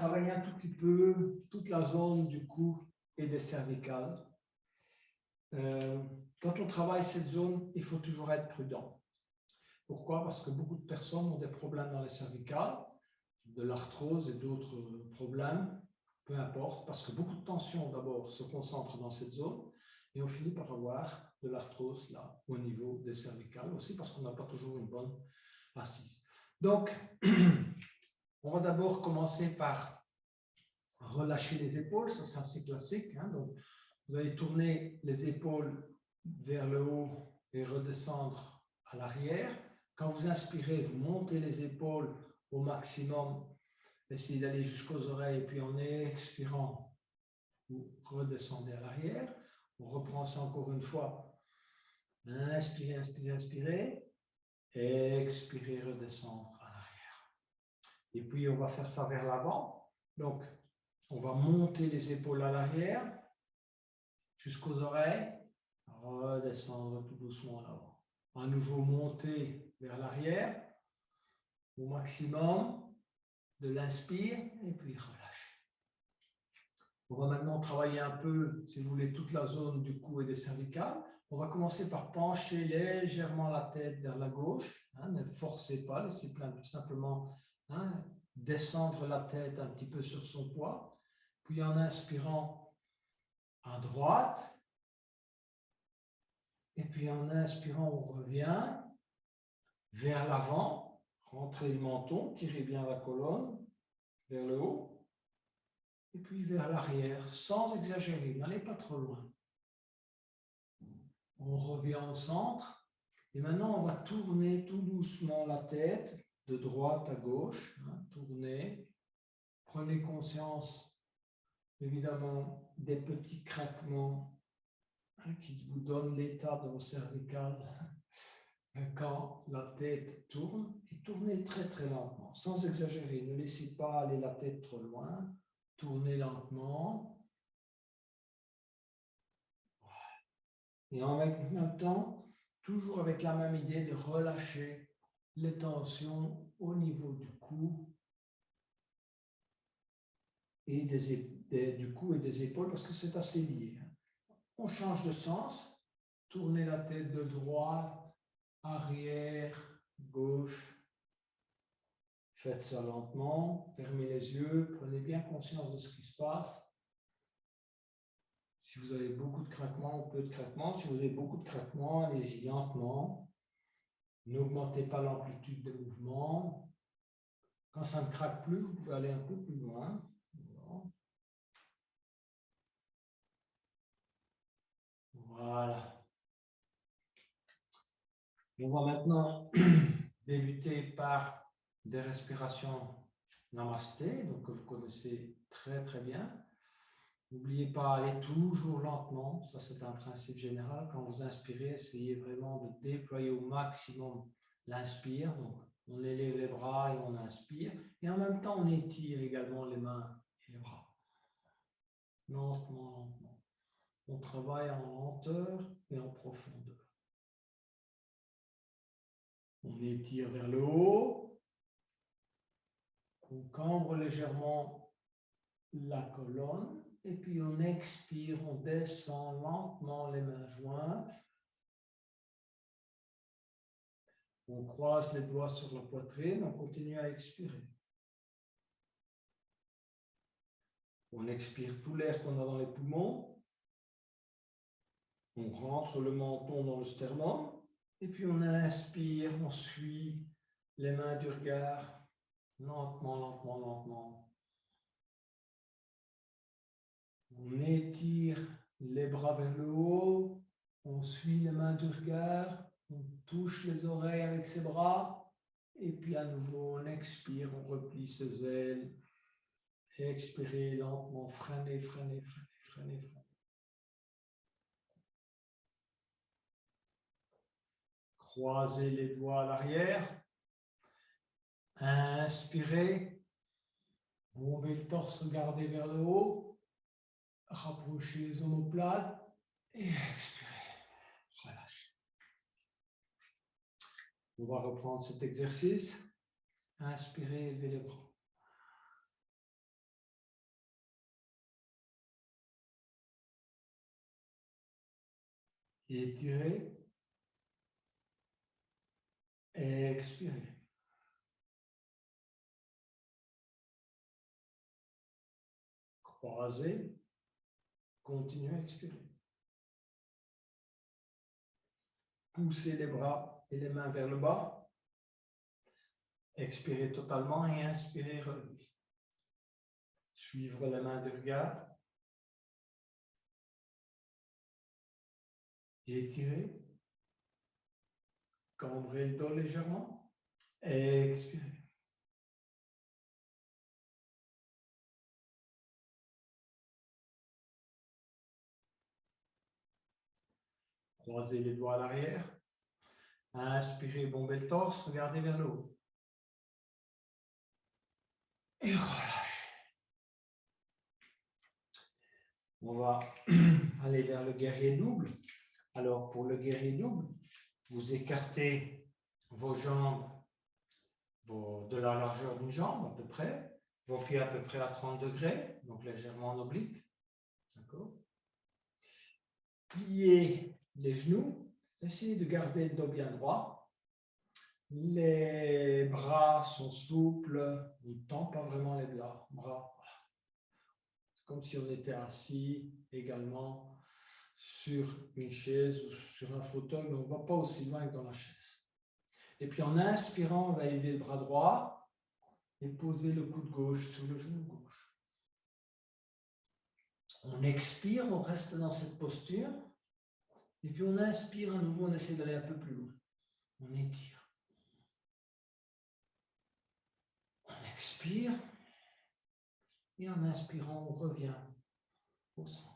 travailler un tout petit peu toute la zone du cou et des cervicales. Quand on travaille cette zone, il faut toujours être prudent. Pourquoi? Parce que beaucoup de personnes ont des problèmes dans les cervicales, de l'arthrose et d'autres problèmes, peu importe, parce que beaucoup de tension d'abord se concentre dans cette zone et on finit par avoir de l'arthrose là au niveau des cervicales aussi parce qu'on n'a pas toujours une bonne assise. Donc, on va d'abord commencer par relâcher les épaules, ça c'est assez classique. Hein? Donc, vous allez tourner les épaules vers le haut et redescendre à l'arrière. Quand vous inspirez, vous montez les épaules au maximum, essayez d'aller jusqu'aux oreilles et puis en expirant, vous redescendez à l'arrière. On reprend ça encore une fois. Inspirez, inspirez, inspirez. Expirez, redescendre à l'arrière. Et puis on va faire ça vers l'avant. Donc, on va monter les épaules à l'arrière jusqu'aux oreilles, redescendre tout doucement en avant. À nouveau monter vers l'arrière au maximum de l'inspire et puis relâche. On va maintenant travailler un peu, si vous voulez, toute la zone du cou et des cervicales. On va commencer par pencher légèrement la tête vers la gauche. Hein, ne forcez pas, laissez simplement descendre la tête un petit peu sur son poids. Puis en inspirant à droite. Et puis en inspirant, on revient vers l'avant. Rentrez le menton, tirez bien la colonne vers le haut. Et puis vers l'arrière, sans exagérer, n'allez pas trop loin. On revient au centre. Et maintenant, on va tourner tout doucement la tête de droite à gauche. Tournez. Prenez conscience, évidemment, des petits craquements qui vous donnent l'état de vos cervicales quand la tête tourne. Et tournez très très lentement, sans exagérer. Ne laissez pas aller la tête trop loin. Tournez lentement. Et en même temps, toujours avec la même idée de relâcher les tensions au niveau du cou et du cou et des épaules, parce que c'est assez lié. On change de sens. Tournez la tête de droite, arrière, gauche. Faites ça lentement. Fermez les yeux. Prenez bien conscience de ce qui se passe. Si vous avez beaucoup de craquements ou peu de craquements, si vous avez beaucoup de craquements, allez-y lentement. N'augmentez pas l'amplitude de mouvement. Quand ça ne craque plus, vous pouvez aller un peu plus loin. Voilà. On va maintenant débuter par des respirations namasté, donc que vous connaissez très très bien. N'oubliez pas, allez toujours lentement, ça c'est un principe général. Quand vous inspirez, essayez vraiment de déployer au maximum l'inspire. Donc on élève les bras et on inspire. Et en même temps, on étire également les mains et les bras. Lentement, lentement. On travaille en lenteur et en profondeur. On étire vers le haut. On cambre légèrement la colonne. Et puis on expire, on descend lentement les mains jointes. On croise les doigts sur la poitrine, on continue à expirer. On expire tout l'air qu'on a dans les poumons. On rentre le menton dans le sternum. Et puis on inspire, on suit les mains du regard. Lentement, lentement, lentement. On étire les bras vers le haut. On suit les mains du regard. On touche les oreilles avec ses bras. Et puis à nouveau, on expire, on replie ses ailes. Expirez lentement, freinez, freinez, freinez, freinez, freinez. Croisez les doigts à l'arrière. Inspirez. Bombez le torse, regardez vers le haut. Rapprochez les omoplates. Et expirez. Relâchez. On va reprendre cet exercice. Inspirez, élevez les bras. Étirez. Expirez. Croisez. Continuez à expirer. Poussez les bras et les mains vers le bas. Expirez totalement et inspirez, relevez. Suivre la main de regard. Étirez. Cambrez le dos légèrement. Expirez. Croisez les doigts à l'arrière. Inspirez, bombez le torse, regardez vers le haut. Et relâchez. On va aller vers le guerrier double. Alors, pour le guerrier double, vous écartez vos jambes de la largeur d'une jambe à peu près, vos pieds à peu près à 30 degrés, donc légèrement en oblique. D'accord. Pliez les genoux, essayez de garder le dos bien droit. Les bras sont souples, on ne tend pas vraiment les bras. Voilà. C'est comme si on était assis également sur une chaise ou sur un fauteuil, mais on ne va pas aussi loin que dans la chaise. Et puis en inspirant, on va élever le bras droit et poser le coude gauche sur le genou gauche. On expire, on reste dans cette posture. Et puis on inspire à nouveau, on essaie d'aller un peu plus loin. On étire. On expire. Et en inspirant, on revient au centre.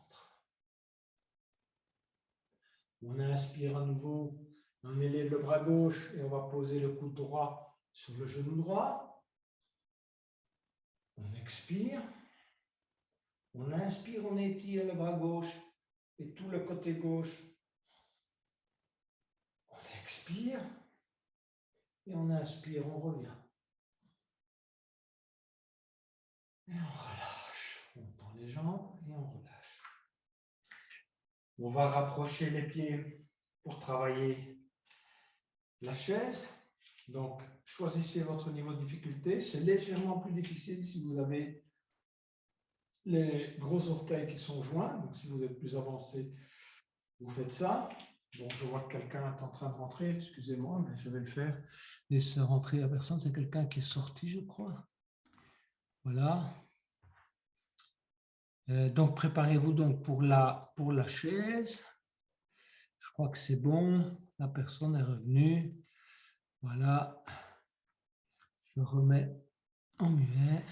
On inspire à nouveau, on élève le bras gauche et on va poser le coude droit sur le genou droit. On expire. On inspire, on étire le bras gauche et tout le côté gauche. On expire et on inspire, on revient. Et on relâche. On tend les jambes et on relâche. On va rapprocher les pieds pour travailler la chaise. Donc, choisissez votre niveau de difficulté. C'est légèrement plus difficile si vous avez les gros orteils qui sont joints. Donc, si vous êtes plus avancé, vous faites ça. Bon, je vois que quelqu'un est en train de rentrer. Excusez-moi, mais je vais le faire. Laissez rentrer la personne. C'est quelqu'un qui est sorti, je crois. Voilà. Donc, préparez-vous donc pour la chaise. Je crois que c'est bon. La personne est revenue. Voilà. Je remets en muet.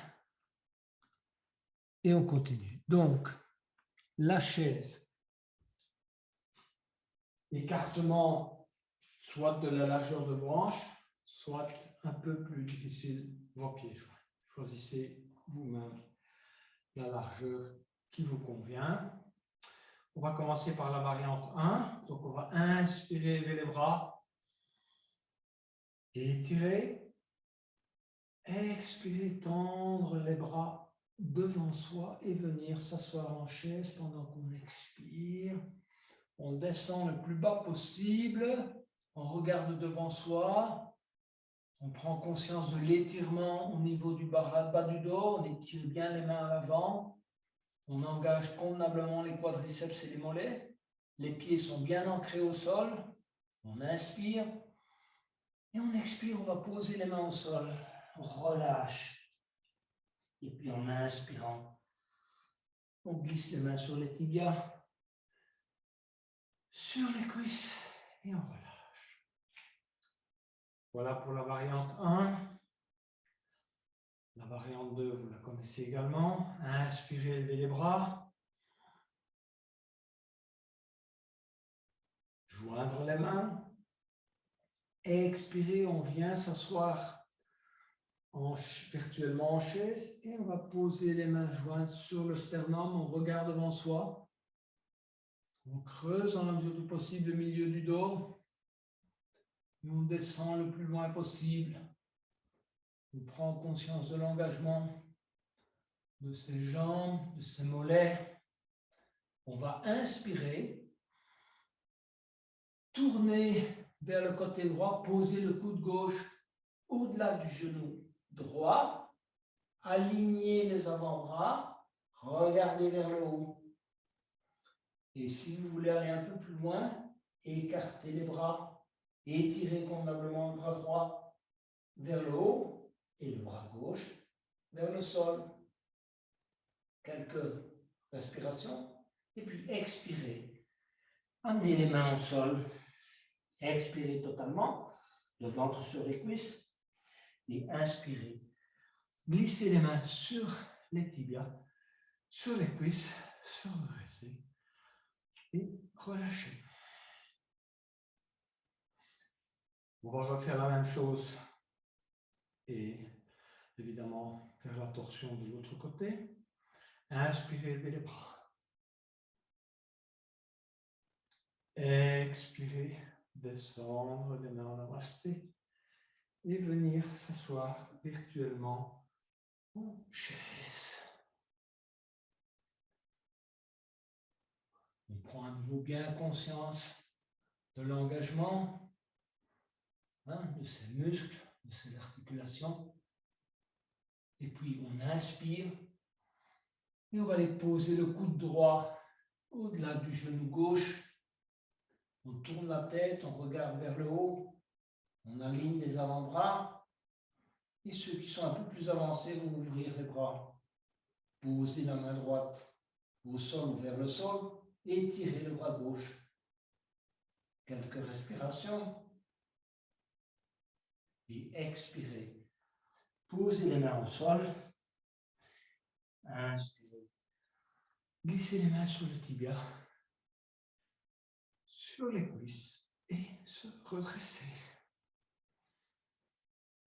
Et on continue. Donc, la chaise. Écartement soit de la largeur de vos hanches, soit un peu plus difficile vos pieds joints. Choisissez vous-même la largeur qui vous convient. On va commencer par la variante 1. Donc, on va inspirer, lever les bras. Étirer. Expirer, tendre les bras devant soi et venir s'asseoir en chaise pendant qu'on expire. On descend le plus bas possible. On regarde devant soi. On prend conscience de l'étirement au niveau du bas du dos. On étire bien les mains à l'avant. On engage convenablement les quadriceps et les mollets. Les pieds sont bien ancrés au sol. On inspire. Et on expire, on va poser les mains au sol. On relâche. Et puis en inspirant, on glisse les mains sur les tibias, sur les cuisses et on relâche. Voilà pour la variante 1. La variante 2, vous la connaissez également. Inspirez, levez les bras. Joindre les mains. Expirez, on vient s'asseoir virtuellement en chaise et on va poser les mains jointes sur le sternum, on regarde devant soi, on creuse dans la mesure du possible le milieu du dos et on descend le plus loin possible. On prend conscience de l'engagement de ses jambes, de ses mollets. On va inspirer Tournez vers le côté droit, posez le coude gauche au-delà du genou droit, alignez les avant-bras, regardez vers le haut. Et si vous voulez aller un peu plus loin, écartez les bras, étirez convenablement le bras droit vers le haut et le bras gauche vers le sol. Quelques respirations et puis expirez. Amenez les mains au sol, expirez totalement, le ventre sur les cuisses et inspirez. Glissez les mains sur les tibias, sur les cuisses, se redresser et relâchez. On va refaire la même chose et évidemment faire la torsion de l'autre côté. Inspirez, levez les bras. Expirez, descendre les mains en namasté et venir s'asseoir virtuellement en chaise. On prend à nouveau bien conscience de l'engagement de ses muscles, de ses articulations. Et puis on inspire et on va aller poser le coude droit au-delà du genou gauche. On tourne la tête, on regarde vers le haut, on aligne les avant-bras. Et ceux qui sont un peu plus avancés vont ouvrir les bras. Posez la main droite au sol ou vers le sol et étirez le bras gauche. Quelques respirations. Et expirez. Posez les mains au sol. Inspirez. Glissez les mains sur le tibia, sur les cuisses et se redresser.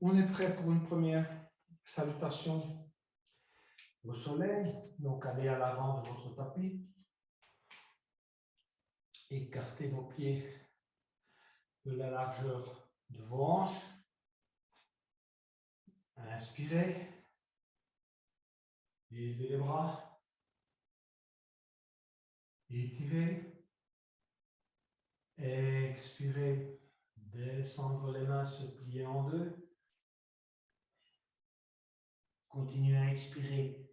On est prêt pour une première salutation au soleil. Donc allez à l'avant de votre tapis. Écartez vos pieds de la largeur de vos hanches. Inspirez. Élevez les bras. Étirez. Expirez. Descendre les mains, se plier en deux. Continuez à expirer.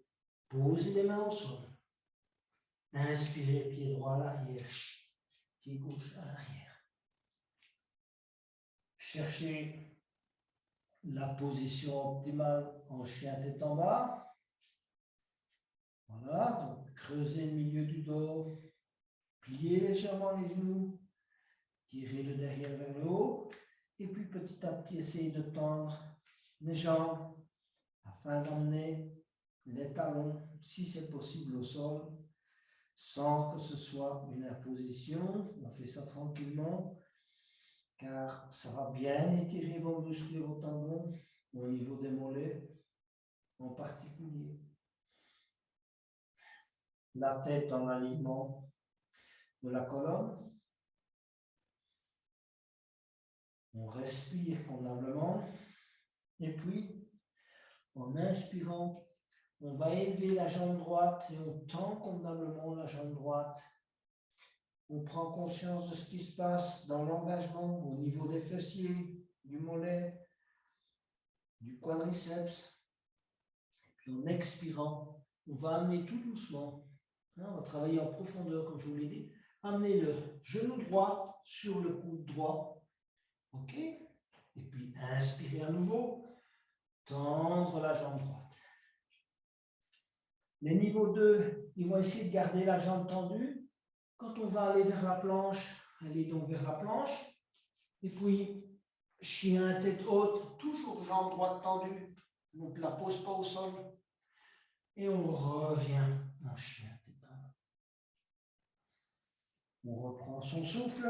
Posez les mains au sol. Inspirez, pied droit à l'arrière. Pied gauche à l'arrière. Cherchez la position optimale en chien tête en bas. Voilà, donc creusez le milieu du dos. Pliez légèrement les genoux. Tirez le derrière vers le haut. Et puis petit à petit, essayez de tendre les jambes afin d'emmener les talons, si c'est possible, au sol, sans que ce soit une imposition. On fait ça tranquillement, car ça va bien étirer vos muscles et vos tendons, au niveau des mollets en particulier. La tête en alignement de la colonne. On respire convenablement. Et puis, en inspirant, on va élever la jambe droite et on tend convenablement la jambe droite. On prend conscience de ce qui se passe dans l'engagement au niveau des fessiers, du mollet, du quadriceps. Et puis en expirant, on va amener tout doucement. On va travailler en profondeur, comme je vous l'ai dit. Amener le genou droit sur le coude droit. OK? Et puis inspirer à nouveau. Tendre la jambe droite. Les niveaux 2, ils vont essayer de garder la jambe tendue. Quand on va aller vers la planche, allez donc vers la planche. Et puis, chien, tête haute, toujours jambe droite tendue. Donc, la pose pas au sol. Et on revient en chien, tête haute. On reprend son souffle.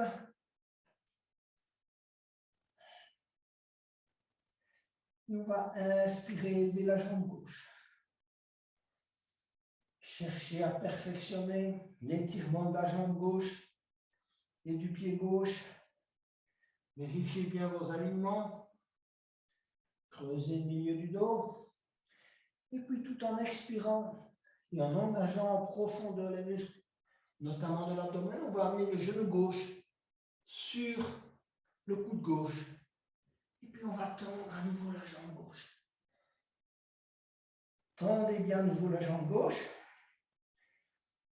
Et on va inspirer, élever la jambe gauche. Cherchez à perfectionner l'étirement de la jambe gauche et du pied gauche. Vérifiez bien vos alignements. Creusez le milieu du dos. Et puis tout en expirant et en engageant en profondeur les muscles, notamment de l'abdomen, on va amener le genou gauche sur le coude gauche. Et puis on va tendre à nouveau la jambe gauche. Tendez bien à nouveau la jambe gauche.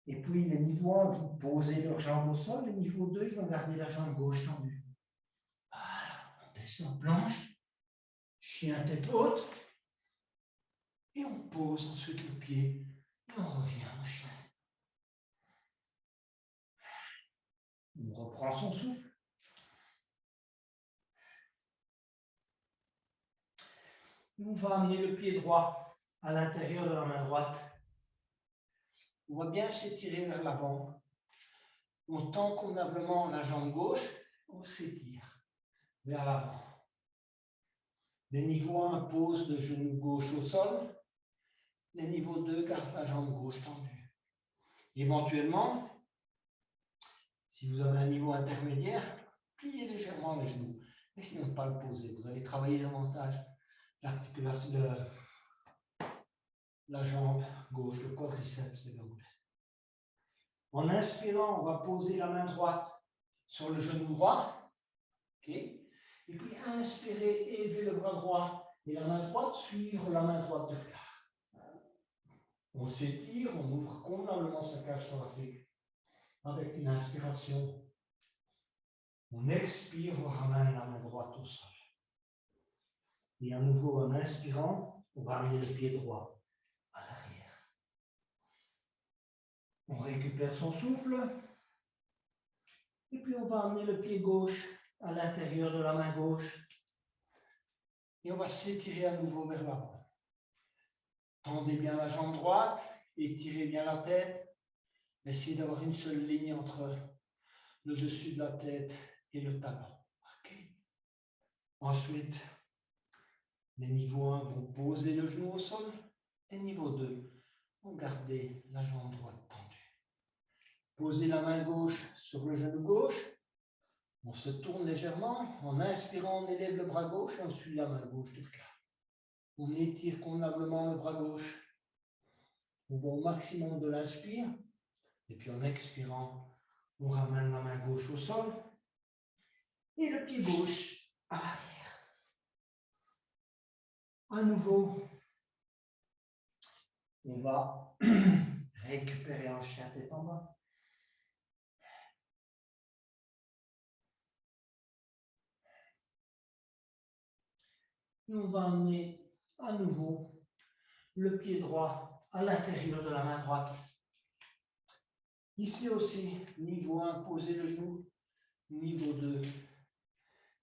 Et puis le niveau 1, vous posez leur jambe au sol. Le niveau 2, ils vont garder la jambe gauche tendue. Voilà, on descend planche, chien tête haute. Et on pose ensuite le pied. Et on revient en chien. On reprend son souffle. Et on va amener le pied droit à l'intérieur de la main droite. On va bien s'étirer vers l'avant. On tend convenablement la jambe gauche, on s'étire vers l'avant. Les niveaux 1 pose le genou gauche au sol. Les niveaux 2 garde la jambe gauche tendue. Éventuellement, si vous avez un niveau intermédiaire, pliez légèrement les genoux. Mais sinon, pas le poser. Vous allez travailler davantage l'articulation de la jambe gauche, le quadriceps et l'angle. En inspirant, on va poser la main droite sur le genou droit. Okay. Et puis inspirer, élever le bras droit et la main droite, suivre la main droite de regard. On s'étire, on ouvre convenablement sa cage thoracique avec une inspiration. On expire, on ramène la main droite au sol. Et à nouveau, en inspirant, on va amener le pied droit à l'arrière. On récupère son souffle. Et puis on va amener le pied gauche à l'intérieur de la main gauche. Et on va s'étirer à nouveau vers l'avant. Tendez bien la jambe droite, étirez bien la tête. Essayez d'avoir une seule ligne entre le dessus de la tête et le talon. Okay. Ensuite, les niveaux 1 vont poser le genou au sol. Et niveau 2, vont garder la jambe droite tendue. Posez la main gauche sur le genou gauche. On se tourne légèrement. En inspirant, on élève le bras gauche et on suit la main gauche du regard. On étire convenablement le bras gauche. On va au maximum de l'inspire. Et puis en expirant, on ramène la main gauche au sol. Et le pied gauche à l'arrière. À nouveau, on va récupérer en chien tête en bas. Et on va amener à nouveau le pied droit à l'intérieur de la main droite. Ici aussi, niveau 1, posez le genou. Niveau 2,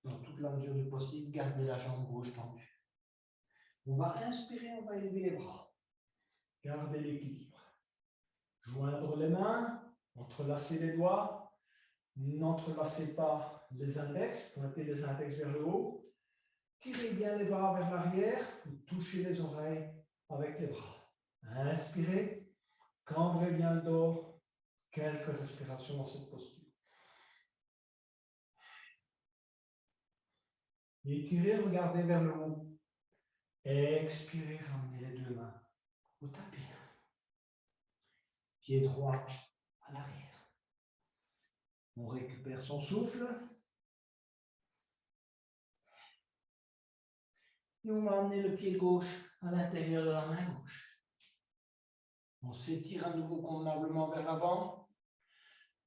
dans toute la mesure du possible, gardez la jambe gauche tendue. On va inspirer, on va élever les bras. Gardez l'équilibre. Joindre les mains, entrelacer les doigts. N'entrelacez pas les index, pointez les index vers le haut. Tirez bien les bras vers l'arrière, vous touchez les oreilles avec les bras. Inspirez, cambrez bien le dos, quelques respirations dans cette posture. Étirez, regardez vers le haut. Expirez, ramenez les deux mains au tapis. Pied droit à l'arrière. On récupère son souffle. Et on va amener le pied gauche à l'intérieur de la main gauche. On s'étire à nouveau convenablement vers l'avant.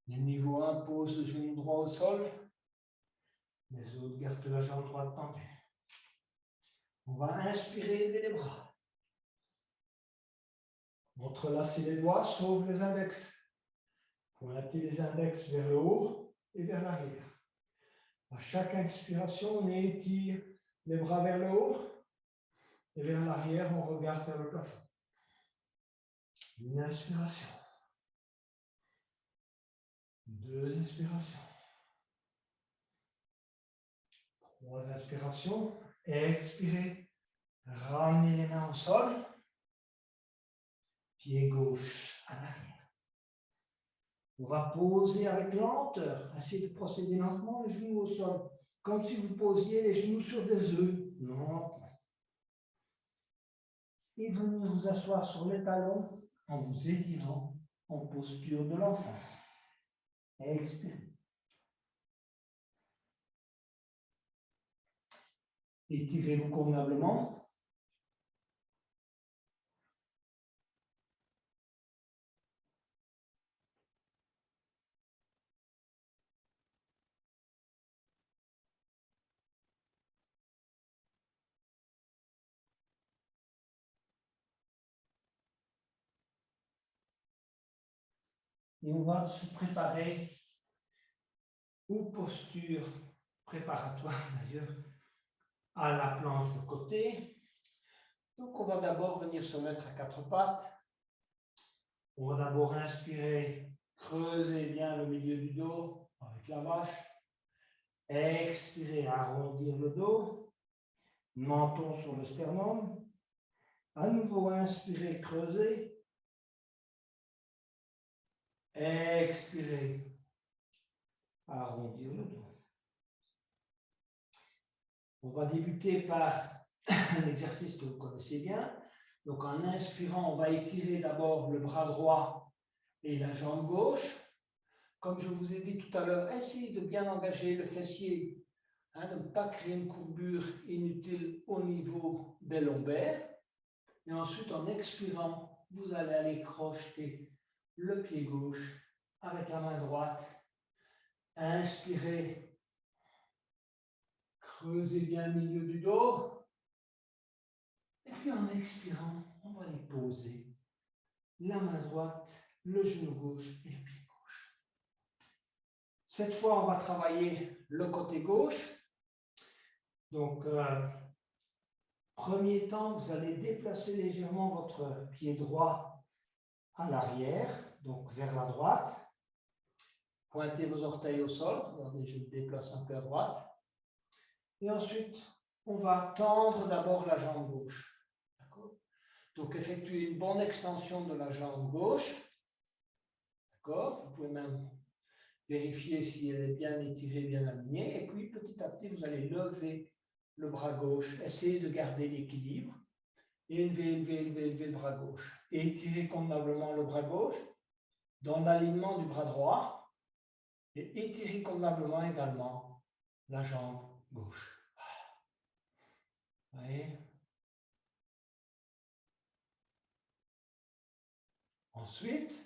Les niveaux 1 pose le genou droit au sol. Les autres gardent la jambe droite tendue. On va inspirer, élever les bras. Entrelacer les doigts, sauf les index. Pointez les index vers le haut et vers l'arrière. À chaque inspiration, on étire les bras vers le haut et vers l'arrière, on regarde vers le plafond. Une inspiration. Deux inspirations. Trois inspirations. Expirez. Ramenez les mains au sol. Pied gauche à l'arrière. On va poser avec lenteur. Essayez de procéder lentement, les genoux au sol. Comme si vous posiez les genoux sur des œufs. Lentement. Et venir vous asseoir sur les talons en vous étirant en posture de l'enfant. Expirez. Étirez-vous convenablement. Et on va se préparer aux postures préparatoires d'ailleurs à la planche de côté. Donc on va d'abord venir se mettre à quatre pattes. On va d'abord inspirer, creuser bien le milieu du dos avec la vache. Expirer, arrondir le dos. Menton sur le sternum. À nouveau inspirer, creuser. Expirer, arrondir le dos. On va débuter par un exercice que vous connaissez bien. Donc en inspirant, on va étirer d'abord le bras droit et la jambe gauche. Comme je vous ai dit tout à l'heure, essayez de bien engager le fessier, de ne pas créer une courbure inutile au niveau des lombaires. Et ensuite, en expirant, vous allez aller crocheter le pied gauche avec la main droite. Inspirez, creusez bien le milieu du dos. Et puis en expirant, on va les poser. La main droite, le genou gauche et le pied gauche. Cette fois, on va travailler le côté gauche. Donc, premier temps, vous allez déplacer légèrement votre pied droit à l'arrière, donc vers la droite. Pointez vos orteils au sol. Regardez, je me déplace un peu à droite. Et ensuite, on va tendre d'abord la jambe gauche. D'accord ? Donc, effectuez une bonne extension de la jambe gauche. D'accord ? Vous pouvez même vérifier si elle est bien étirée, bien alignée. Et puis, petit à petit, vous allez lever le bras gauche. Essayez de garder l'équilibre. Élevez le bras gauche. Et étirez convenablement le bras gauche dans l'alignement du bras droit. Et étirez convenablement également la jambe gauche. Vous voyez ? Ensuite,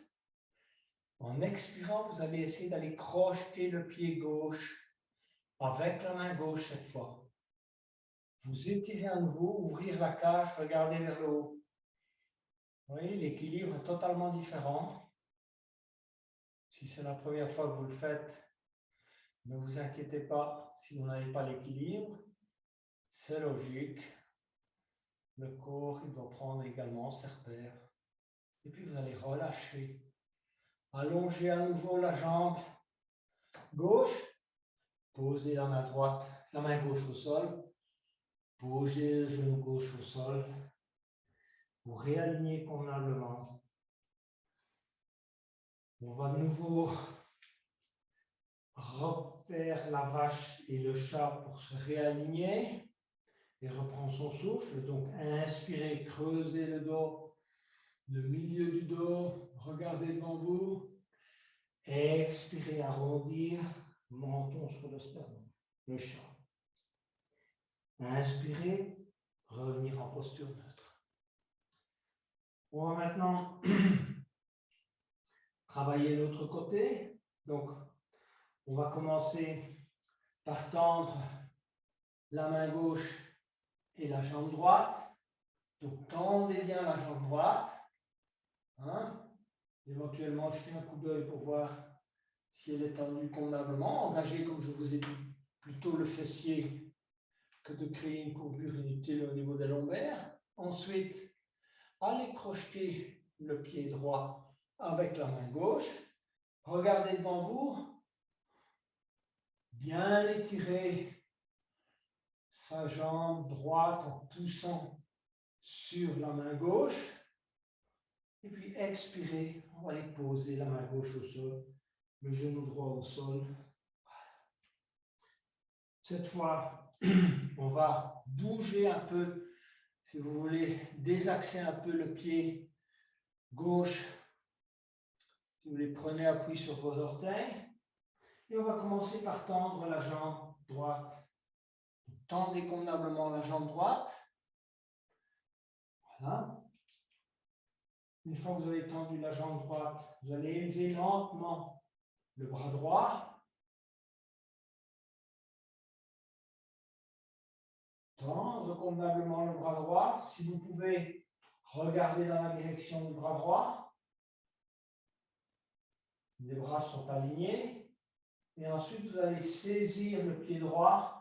en expirant, vous allez essayer d'aller crocheter le pied gauche avec la main gauche cette fois. Vous étirez à nouveau, ouvrir la cage, regardez vers le haut. Vous voyez, l'équilibre est totalement différent. Si c'est la première fois que vous le faites, ne vous inquiétez pas si vous n'avez pas l'équilibre. C'est logique. Le corps, il doit prendre également ses repères. Et puis vous allez relâcher. Allongez à nouveau la jambe gauche. Posez la main droite, la main gauche au sol. Posez le genou gauche au sol. Vous réalignez convenablement. On va de nouveau refaire la vache et le chat pour se réaligner et reprendre son souffle. Donc, inspirez, creusez le dos, le milieu du dos, regardez devant vous. Expirez, arrondir, menton sur le sternum, le chat. Inspirez, revenir en posture neutre. On va maintenant travailler l'autre côté. Donc, on va commencer par tendre la main gauche et la jambe droite. Donc, tendez bien la jambe droite. Éventuellement, jetez un coup d'œil pour voir si elle est tendue convenablement. Engagez, comme je vous ai dit, plutôt le fessier que de créer une courbure inutile au niveau des lombaires. Ensuite, allez crocheter le pied droit avec la main gauche. Regardez devant vous. Bien étirer sa jambe droite en poussant sur la main gauche. Et puis expirez, on va aller poser la main gauche au sol, le genou droit au sol. Cette fois, on va bouger un peu, si vous voulez, désaxer un peu le pied gauche. Si vous voulez, prenez appui sur vos orteils. Et on va commencer par tendre la jambe droite Tendez convenablement la jambe droite. Voilà. Une fois que vous avez tendu la jambe droite, vous allez élever lentement le bras droit. Tendre convenablement le bras droit. Si vous pouvez, regarder dans la direction du bras droit. Les bras sont alignés. Et ensuite, vous allez saisir le pied droit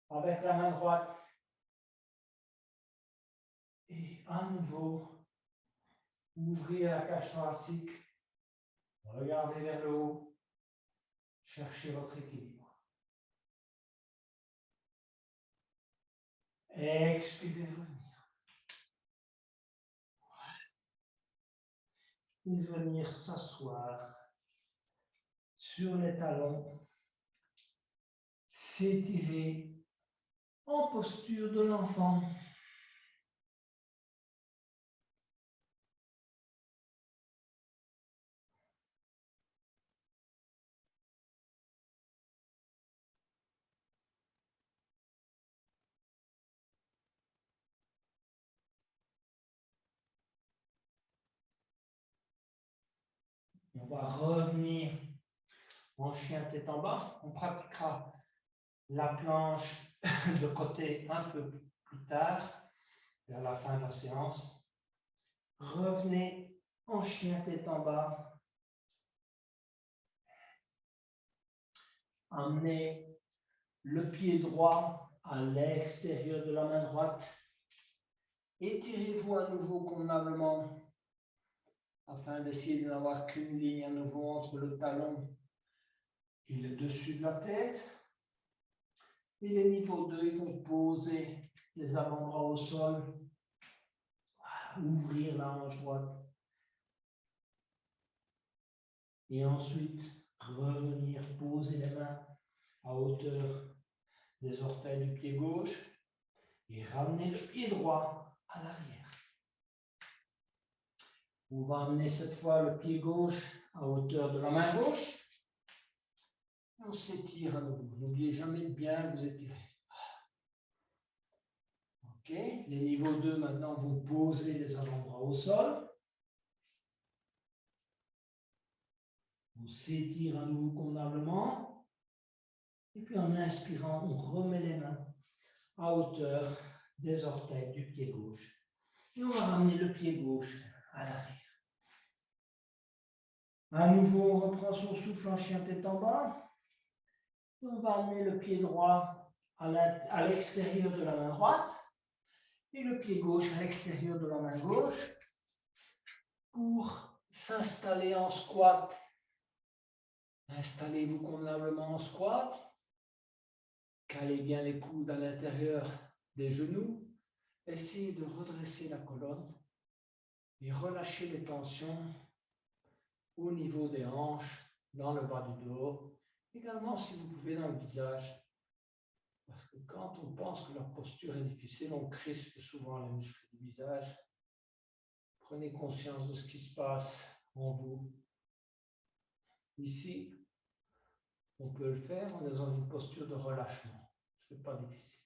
avec la main droite. Et à nouveau, ouvrez la cage thoracique. Regardez vers le haut. Cherchez votre équilibre. Expirez, revenir. Et venir s'asseoir sur les talons. S'étirer en posture de l'enfant. On va revenir en chien tête en bas. On pratiquera la planche de côté un peu plus tard, vers la fin de la séance. Revenez en chien tête en bas. Amenez le pied droit à l'extérieur de la main droite. Étirez-vous à nouveau convenablement afin d'essayer de n'avoir qu'une ligne à nouveau entre le talon et le dessus de la tête. Et les niveaux 2, ils vont poser les avant-bras au sol. Ouvrir la hanche droite. Et ensuite, revenir poser les mains à hauteur des orteils du pied gauche et ramener le pied droit à l'arrière. On va amener cette fois le pied gauche à hauteur de la main gauche. On s'étire à nouveau. N'oubliez jamais de bien vous étirer. Ok, les niveaux 2 maintenant vont poser les avant-bras au sol. On s'étire à nouveau convenablement. Et puis en inspirant, on remet les mains à hauteur des orteils du pied gauche. Et on va ramener le pied gauche à l'arrière. À nouveau, on reprend son souffle en chien tête en bas. Et on va amener le pied droit à l'extérieur de la main droite. Et le pied gauche à l'extérieur de la main gauche. Pour s'installer en squat. Installez-vous convenablement en squat. Calez bien les coudes à l'intérieur des genoux. Essayez de redresser la colonne et relâchez les tensions au niveau des hanches, dans le bas du dos. Également, si vous pouvez, dans le visage. Parce que quand on pense que la posture est difficile, on crispe souvent les muscles du visage. Prenez conscience de ce qui se passe en vous. Ici, on peut le faire, on est dans une posture de relâchement. Ce n'est pas difficile.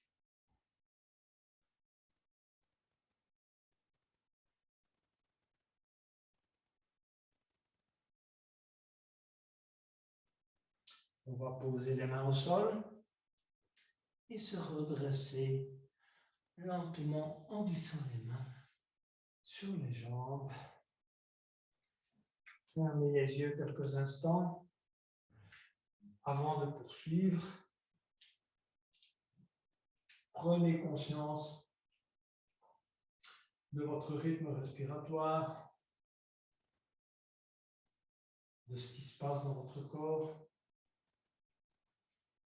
On va poser les mains au sol et se redresser lentement en glissant les mains sur les jambes. Fermez les yeux quelques instants avant de poursuivre. Prenez conscience de votre rythme respiratoire, de ce qui se passe dans votre corps,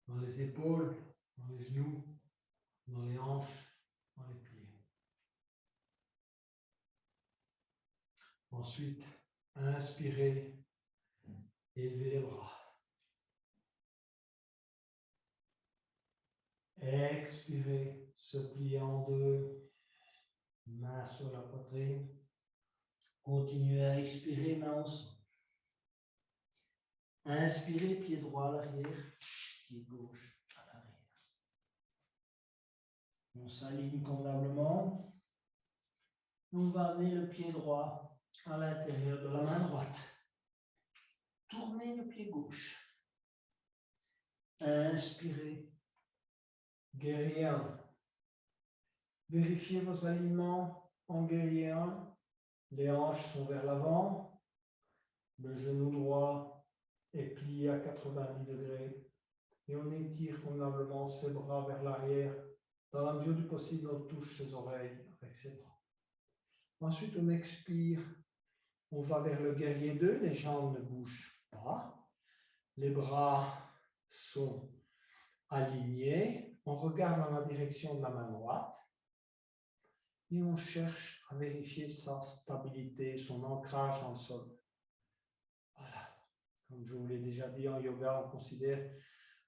dans les épaules, dans les genoux, dans les hanches, dans les pieds. Ensuite, inspirez, élevez les bras. Expirez, se plier en deux, main sur la poitrine. Continuez à expirer, main au sol. Inspirez, pied droit à l'arrière, pied gauche à l'arrière. On s'aligne convenablement. On va amener le pied droit à l'intérieur de la main droite. Tournez le pied gauche. Inspirez. Guerrier 1. Vérifiez vos alignements en guerrier 1. Les hanches sont vers l'avant. Le genou droit est plié à 90 degrés. Et on étire convenablement ses bras vers l'arrière. Dans la mesure du possible, on touche ses oreilles avec ses bras. Ensuite, on expire. On va vers le guerrier 2. Les jambes ne bougent pas. Les bras sont alignés. On regarde dans la direction de la main droite. Et on cherche à vérifier sa stabilité, son ancrage dans le sol. Voilà. Comme je vous l'ai déjà dit, en yoga, on considère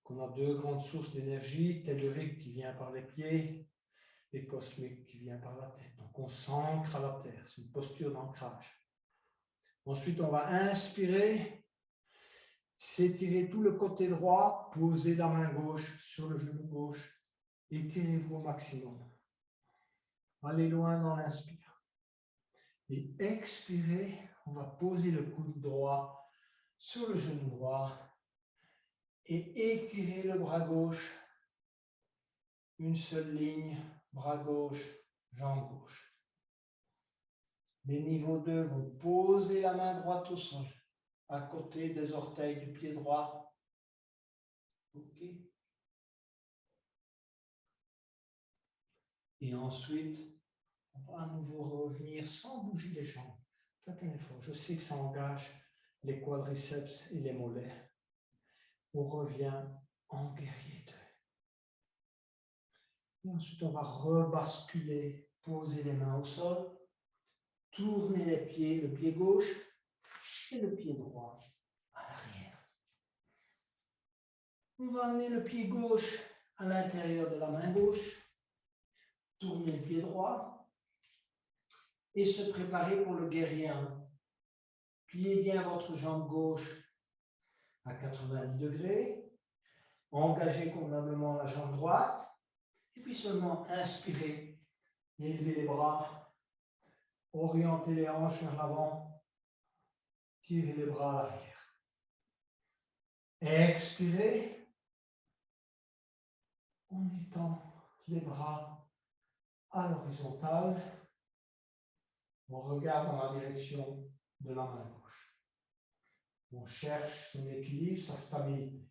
qu'on a deux grandes sources d'énergie, tellurique qui vient par les pieds et cosmique qui vient par la tête. Donc on s'ancre à la terre, c'est une posture d'ancrage. Ensuite, on va inspirer, s'étirer tout le côté droit, poser la main gauche sur le genou gauche, étirez-vous au maximum. Allez loin dans l'inspire. Et expirez, on va poser le coude droit sur le genou droit et étirer le bras gauche. Une seule ligne, bras gauche, jambe gauche. Les niveaux 2, vous posez la main droite au sol, à côté des orteils du pied droit. OK. Et ensuite, on va à nouveau revenir sans bouger les jambes. Faites un effort. Je sais que ça engage les quadriceps et les mollets. On revient en guerrier 2. Et ensuite, on va rebasculer, poser les mains au sol, tourner les pieds, le pied gauche et le pied droit à l'arrière. On va amener le pied gauche à l'intérieur de la main gauche, tourner le pied droit et se préparer pour le guerrier 1. Pliez bien votre jambe gauche à 90 degrés, engagez convenablement la jambe droite et puis seulement inspirez, élevez les bras, orientez les hanches vers l'avant, tirez les bras à l'arrière. Expirez, on étend les bras à l'horizontale, on regarde dans la direction de la main gauche. On cherche son équilibre, sa stabilité.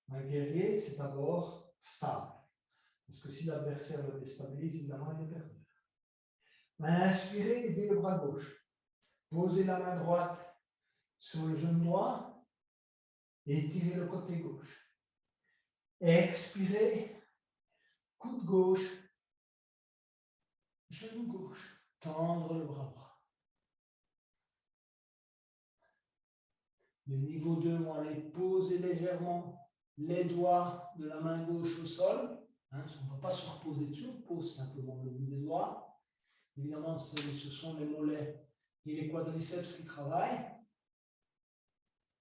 Un guerrier, c'est d'abord stable. Parce que si l'adversaire le déstabilise, évidemment, il est perdu. Inspirez, levez le bras gauche. Posez la main droite sur le genou droit et tirez le côté gauche. Expirez, coude gauche, genou gauche. Tendre le bras droit. Le niveau 2 vont aller poser légèrement les doigts de la main gauche au sol. On ne va pas se reposer dessus, on pose simplement le bout des doigts. Évidemment, ce sont les mollets et les quadriceps qui travaillent.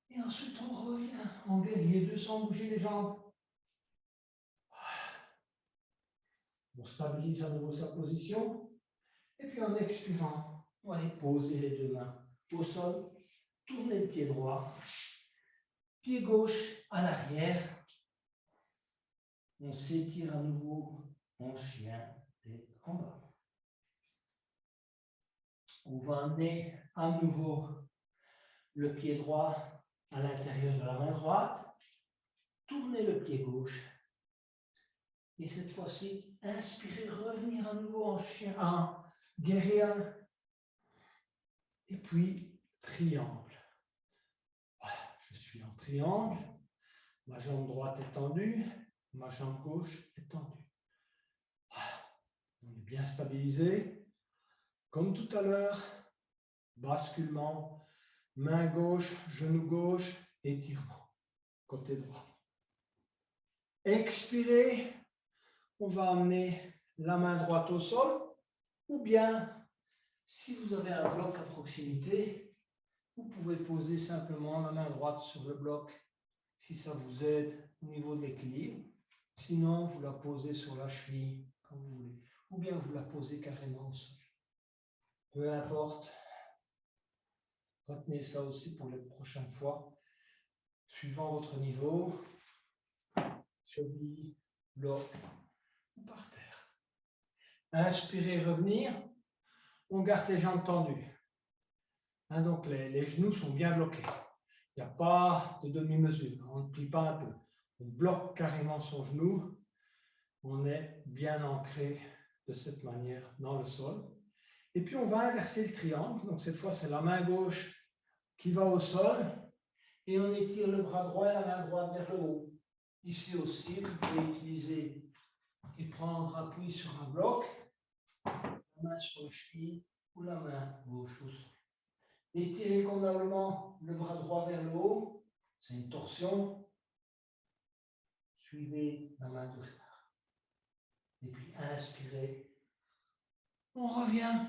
Et ensuite, on revient en guerrier 2 sans bouger les jambes. On stabilise à nouveau sa position. Et puis en expirant, on va aller poser les deux mains au sol. Tournez le pied droit. Pied gauche à l'arrière. On s'étire à nouveau en chien et en bas. On va amener à nouveau le pied droit à l'intérieur de la main droite. Tournez le pied gauche. Et cette fois-ci, inspirez, revenir à nouveau en chien, en guerrier 1. Et puis, triangle. Voilà, je suis en triangle. Ma jambe droite est tendue. Ma jambe gauche est tendue. Voilà, on est bien stabilisé. Comme tout à l'heure, basculement, main gauche, genou gauche, étirement, côté droit. Expirez, on va amener la main droite au sol, ou bien, si vous avez un bloc à proximité, vous pouvez poser simplement la main droite sur le bloc, si ça vous aide au niveau de l'équilibre. Sinon, vous la posez sur la cheville, comme vous voulez. Ou bien vous la posez carrément au sol. Peu importe. Retenez ça aussi pour les prochaines fois. Suivant votre niveau, cheville, bloc ou par terre. Inspirez, revenir. On garde les jambes tendues. Hein, donc les genoux sont bien bloqués. Il n'y a pas de demi-mesure. On ne plie pas un peu. On bloque carrément son genou. On est bien ancré de cette manière dans le sol. Et puis on va inverser le triangle. Donc cette fois, c'est la main gauche qui va au sol. Et on étire le bras droit et la main droite vers le haut. Ici aussi, vous pouvez utiliser et prendre appui sur un bloc. La main sur le cheville ou la main gauche au sol. Étirez convenablement le bras droit vers le haut. C'est une torsion. Suivez la main gauche. Et puis inspirez. On revient.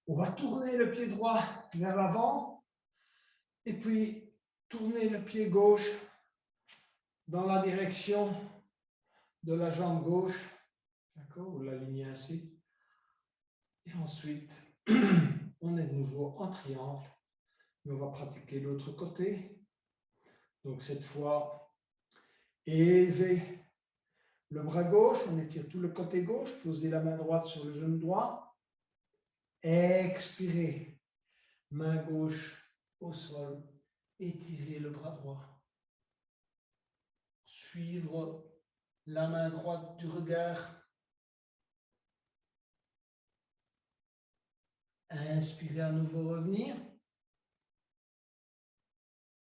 On va tourner le pied droit vers l'avant. Et puis tourner le pied gauche dans la direction de la jambe gauche. D'accord? Vous l'alignez ainsi. Et ensuite, on est de nouveau en triangle. Et on va pratiquer l'autre côté. Donc cette fois, élevez le bras gauche, on étire tout le côté gauche, posez la main droite sur le genou droit. Expirez, main gauche au sol, étirez le bras droit. Suivre la main droite du regard. Inspirez à nouveau, revenir.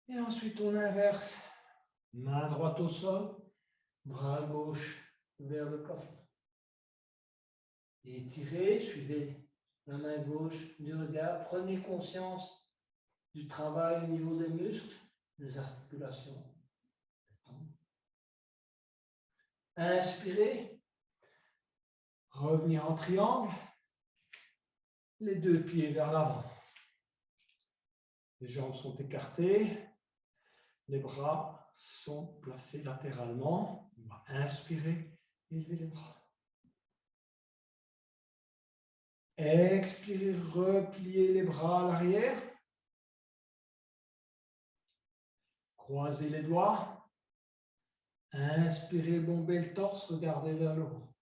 Et ensuite, on inverse. Main droite au sol, bras gauche vers le plafond. Étirez, suivez la main gauche du regard. Prenez conscience du travail au niveau des muscles, des articulations. Inspirez. Revenir en triangle. Les deux pieds vers l'avant. Les jambes sont écartées. Les bras sont placés latéralement. On va inspirer, élever les bras. Expirez, repliez les bras à l'arrière. Croisez les doigts. Inspirez, bombez le torse, regardez vers le haut.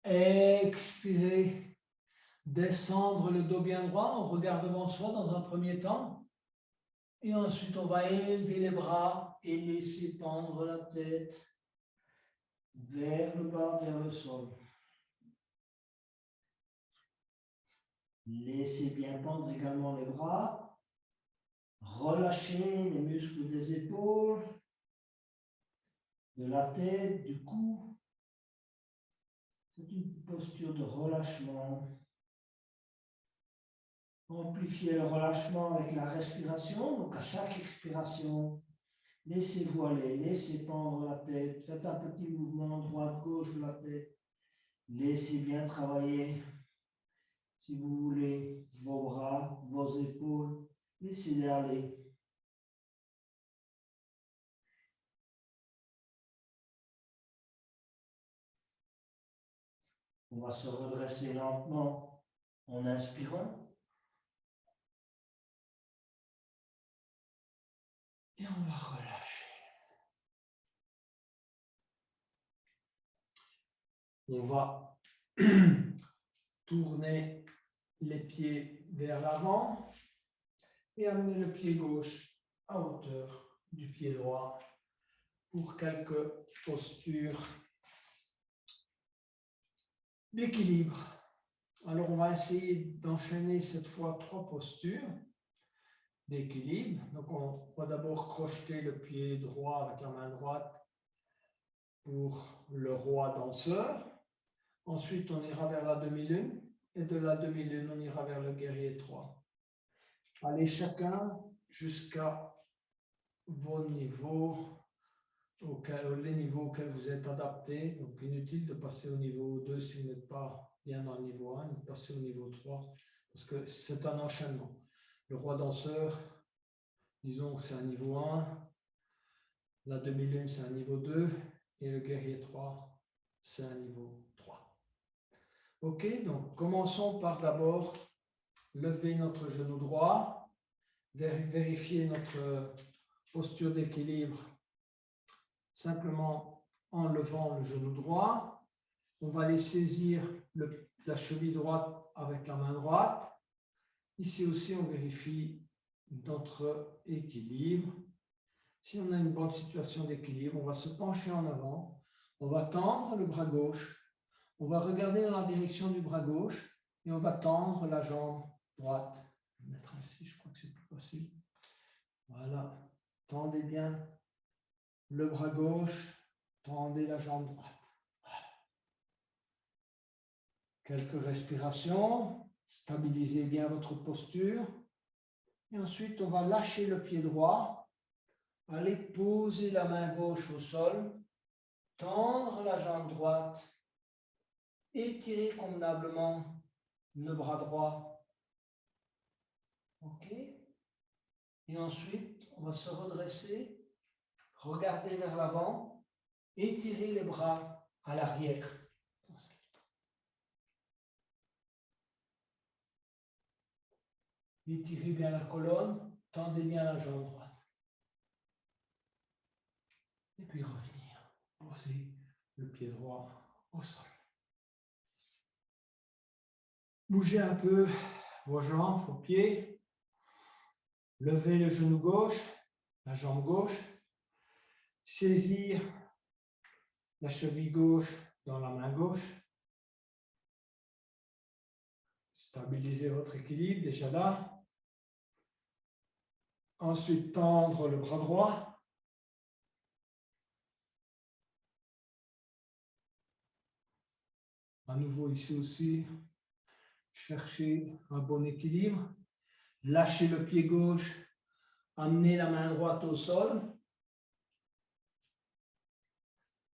Expirez, descendre le dos bien droit, on regarde devant soi dans un premier temps. Et ensuite, on va élever les bras et laisser pendre la tête vers le bas, vers le sol. Laissez bien pendre également les bras. Relâchez les muscles des épaules, de la tête, du cou. C'est une posture de relâchement. Amplifiez le relâchement avec la respiration. Donc à chaque expiration, laissez-vous aller, laissez pendre la tête. Faites un petit mouvement droite-gauche de la tête. Laissez bien travailler, si vous voulez, vos bras, vos épaules. Laissez-les aller. On va se redresser lentement en inspirant. Et on va relâcher. On va tourner les pieds vers l'avant et amener le pied gauche à hauteur du pied droit pour quelques postures d'équilibre. Alors, on va essayer d'enchaîner cette fois 3 postures d'équilibre. Donc, on va d'abord crocheter le pied droit avec la main droite pour le roi danseur. Ensuite, on ira vers la demi-lune et de la demi-lune, on ira vers le guerrier 3. Allez chacun jusqu'à vos niveaux, les niveaux auxquels vous êtes adaptés. Donc, inutile de passer au niveau 2 si vous n'êtes pas bien dans le niveau 1, de passer au niveau 3 parce que c'est un enchaînement. Le roi danseur, disons que c'est un niveau 1. La demi-lune, c'est un niveau 2 et le guerrier 3, c'est un niveau 3. Ok, donc commençons par d'abord lever notre genou droit, vérifier notre posture d'équilibre simplement en levant le genou droit. On va aller saisir la cheville droite avec la main droite. Ici aussi, on vérifie notre équilibre. Si on a une bonne situation d'équilibre, on va se pencher en avant, on va tendre le bras gauche, on va regarder dans la direction du bras gauche et on va tendre la jambe droite. Je vais mettre ainsi, je crois que c'est plus facile. Voilà, tendez bien le bras gauche, tendez la jambe droite. Quelques respirations, stabilisez bien votre posture. Et ensuite, on va lâcher le pied droit, aller poser la main gauche au sol, tendre la jambe droite, étirer convenablement le bras droit. OK? Et ensuite, on va se redresser, regarder vers l'avant, étirer les bras à l'arrière. Étirez bien la colonne, tendez bien la jambe droite. Et puis revenir, poser le pied droit au sol. Bougez un peu vos jambes, vos pieds. Levez le genou gauche, la jambe gauche. Saisir la cheville gauche dans la main gauche. Stabilisez votre équilibre déjà là. Ensuite, tendre le bras droit. À nouveau ici aussi, cherchez un bon équilibre. Lâchez le pied gauche, amenez la main droite au sol.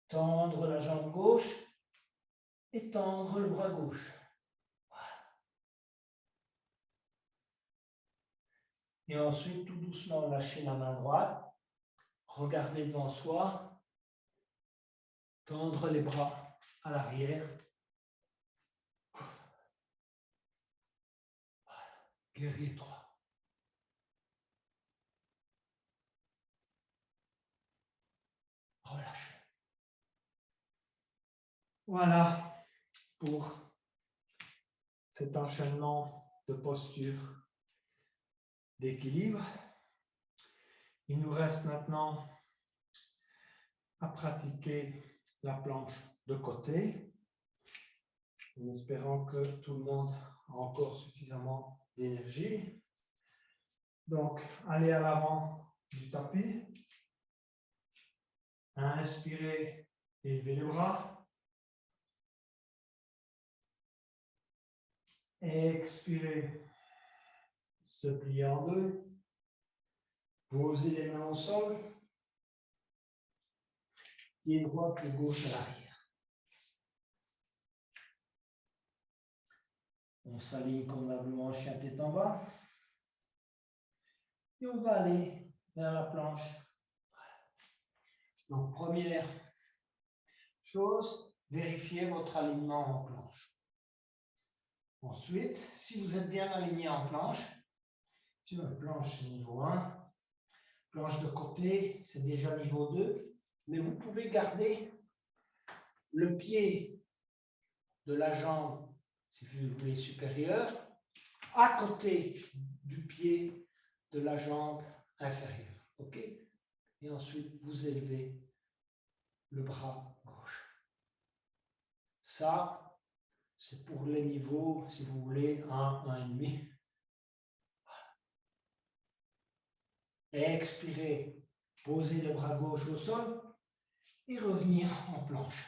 Tendre la jambe gauche et tendre le bras gauche. Voilà. Et ensuite, tout doucement, lâchez la main droite. Regardez devant soi. Tendre les bras à l'arrière. Voilà. Guerrier 3. Relâchez. Voilà pour cet enchaînement de postures d'équilibre. Il nous reste maintenant à pratiquer la planche de côté, en espérant que tout le monde a encore suffisamment d'énergie. Donc, allez à l'avant du tapis. Inspirez, élevez les bras. Expirez, se plier en deux. Posez les mains au sol. Pied droit, pied gauche à l'arrière. On s'aligne convenablement, chien tête en bas. Et on va aller vers la planche. Donc, première chose, vérifiez votre alignement en planche. Ensuite, si vous êtes bien aligné en planche, sur une planche niveau 1, planche de côté, c'est déjà niveau 2, mais vous pouvez garder le pied de la jambe, si vous voulez, supérieure, à côté du pied de la jambe inférieure. OK? Et ensuite, vous élevez le bras gauche. Ça, c'est pour les niveaux, si vous voulez, 1, 1,5. Expirez, posez le bras gauche au sol et revenir en planche.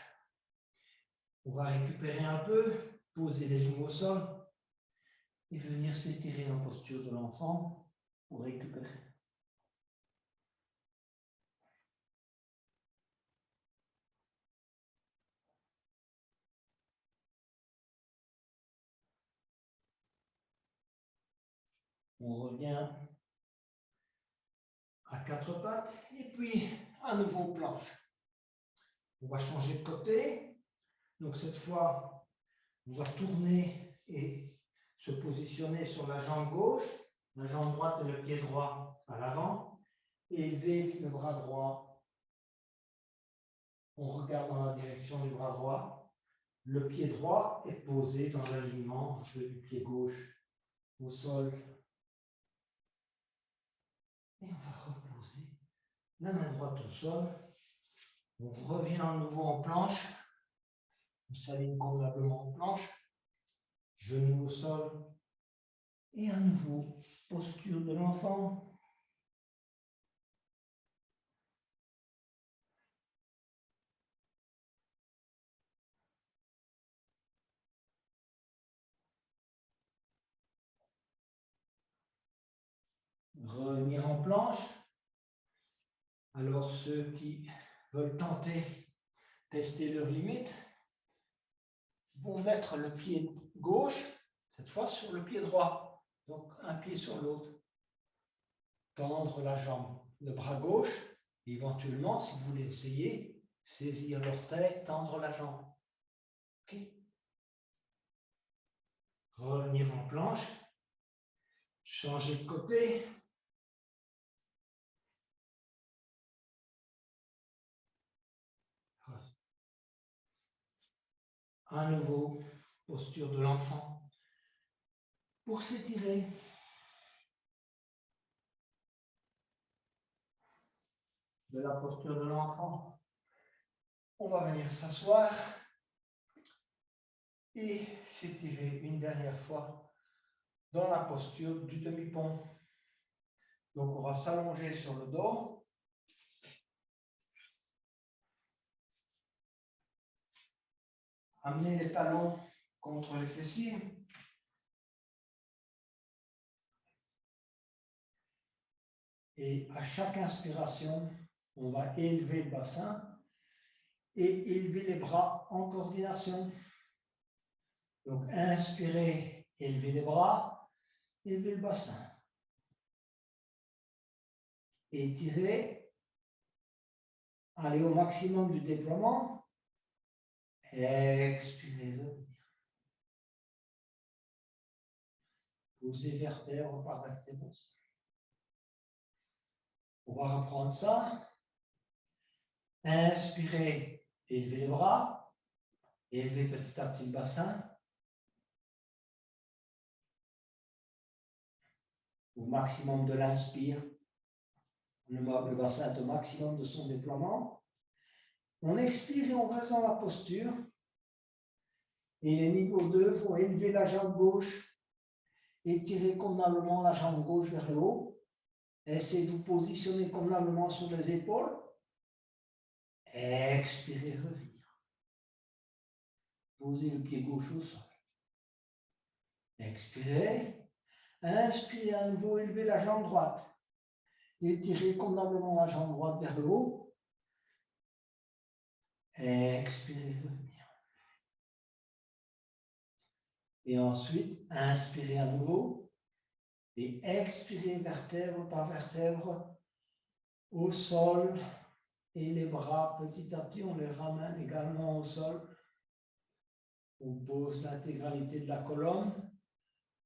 On va récupérer un peu, poser les genoux au sol et venir s'étirer en posture de l'enfant pour récupérer. On revient à quatre pattes et puis à nouveau planche. On va changer de côté. Donc cette fois, on va tourner et se positionner sur la jambe gauche, la jambe droite et le pied droit à l'avant. Élever le bras droit. On regarde dans la direction du bras droit. Le pied droit est posé dans l'alignement du pied gauche au sol. Et on va reposer la main droite au sol. On revient à nouveau en planche. On s'aligne convenablement en planche. Genou au sol. Et à nouveau, posture de l'enfant. Revenir en planche. Alors ceux qui veulent tester leurs limites, vont mettre le pied gauche, cette fois sur le pied droit. Donc un pied sur l'autre. Tendre la jambe, le bras gauche, éventuellement, si vous voulez essayer, saisir l'orteil, tendre la jambe. Ok. Revenir en planche, changer de côté. À nouveau, posture de l'enfant. Pour s'étirer. De la posture de l'enfant, on va venir s'asseoir et s'étirer une dernière fois dans la posture du demi-pont. Donc, on va s'allonger sur le dos. Amener les talons contre les fessiers. Et à chaque inspiration, on va élever le bassin et élever les bras en coordination. Donc, inspirez, élevez les bras, élevez le bassin. Étirez, allez au maximum du déploiement. Expirez, revenir. Posez vertèbre par vertèbre. On va reprendre ça. Inspirez, élevez les bras, élevez petit à petit le bassin. Au maximum de l'inspire, le bassin est au maximum de son déploiement. On expire et on reste dans la posture. Et les niveaux 2, il faut élever la jambe gauche, étirer convenablement la jambe gauche vers le haut. Essayez de vous positionner convenablement sur les épaules. Expirez, revenir. Posez le pied gauche au sol. Expirez. Inspirez à nouveau, élevez la jambe droite. Étirez convenablement la jambe droite vers le haut. Expirez, revenir. Et ensuite, inspirez à nouveau. Et expirez vertèbre par vertèbre au sol. Et les bras, petit à petit, on les ramène également au sol. On pose l'intégralité de la colonne.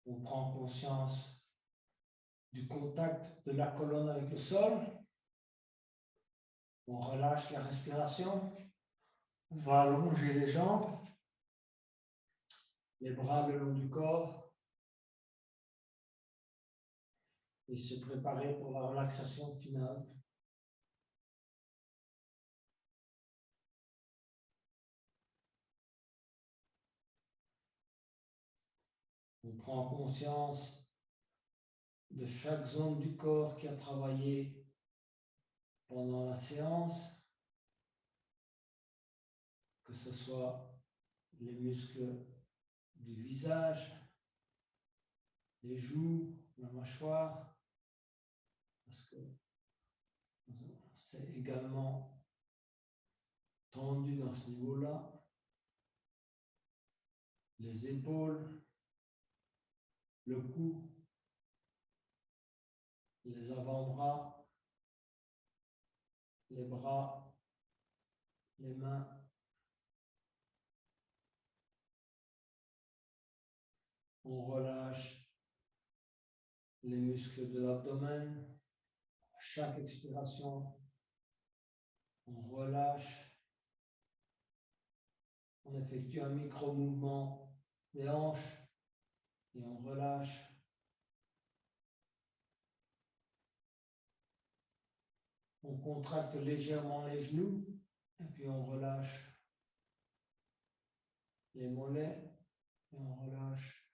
On prend conscience du contact de la colonne avec le sol. On relâche la respiration. On va allonger les jambes, les bras le long du corps et se préparer pour la relaxation finale. On prend conscience de chaque zone du corps qui a travaillé pendant la séance, que ce soit les muscles du visage, les joues, la mâchoire, parce que c'est également tendu dans ce niveau-là, les épaules, le cou, les avant-bras, les bras, les mains. On relâche les muscles de l'abdomen. À chaque expiration, on relâche. On effectue un micro-mouvement des hanches et on relâche. On contracte légèrement les genoux et puis on relâche les mollets et on relâche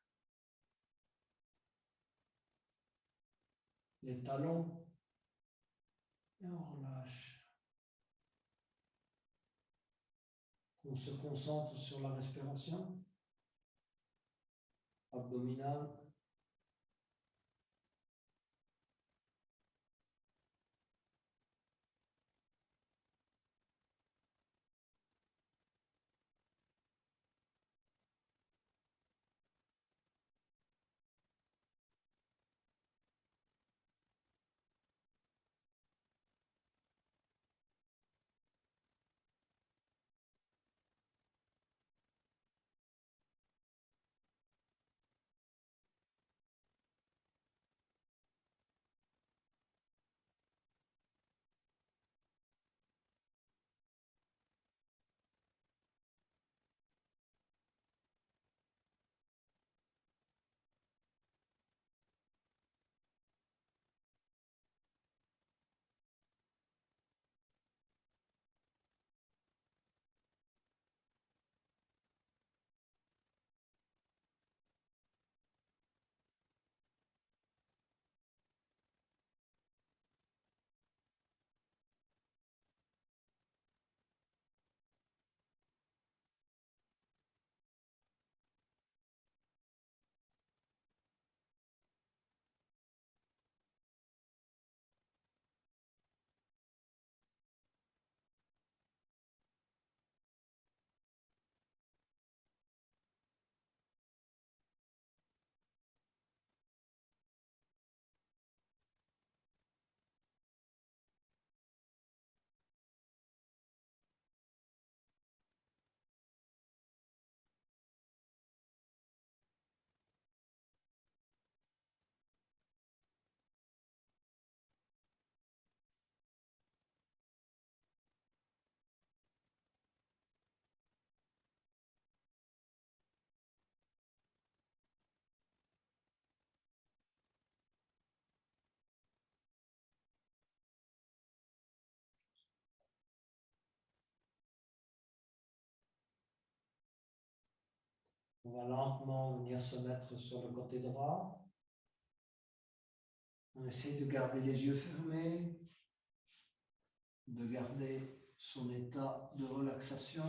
les talons et on relâche. On se concentre sur la respiration abdominale. On va lentement venir se mettre sur le côté droit. On essaie de garder les yeux fermés, de garder son état de relaxation.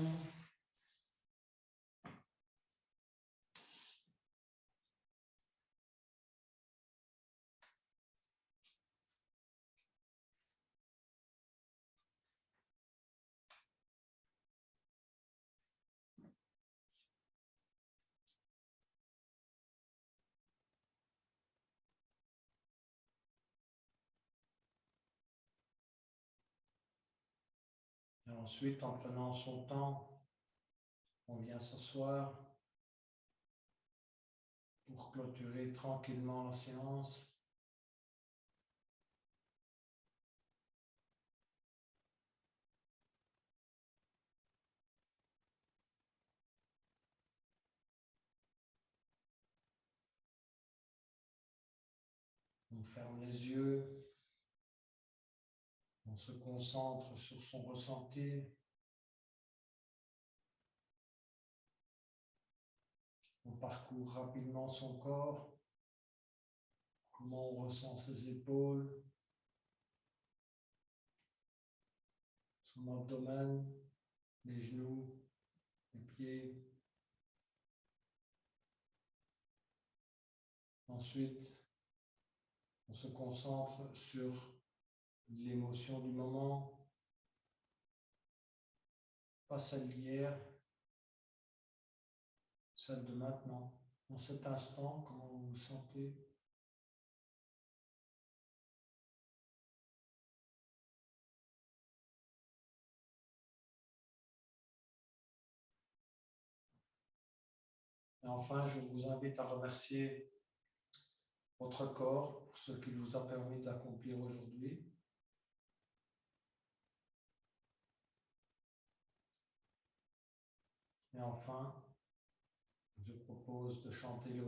Et ensuite, en prenant son temps, on vient s'asseoir pour clôturer tranquillement la séance. On ferme les yeux, on se concentre sur son ressenti. On parcourt rapidement son corps, comment on ressent ses épaules, son abdomen, les genoux, les pieds. Ensuite, on se concentre sur l'émotion du moment, pas celle d'hier, celle de maintenant. En cet instant, comment vous vous sentez? Et enfin, je vous invite à remercier votre corps pour ce qu'il vous a permis d'accomplir aujourd'hui. Et enfin, je propose de chanter le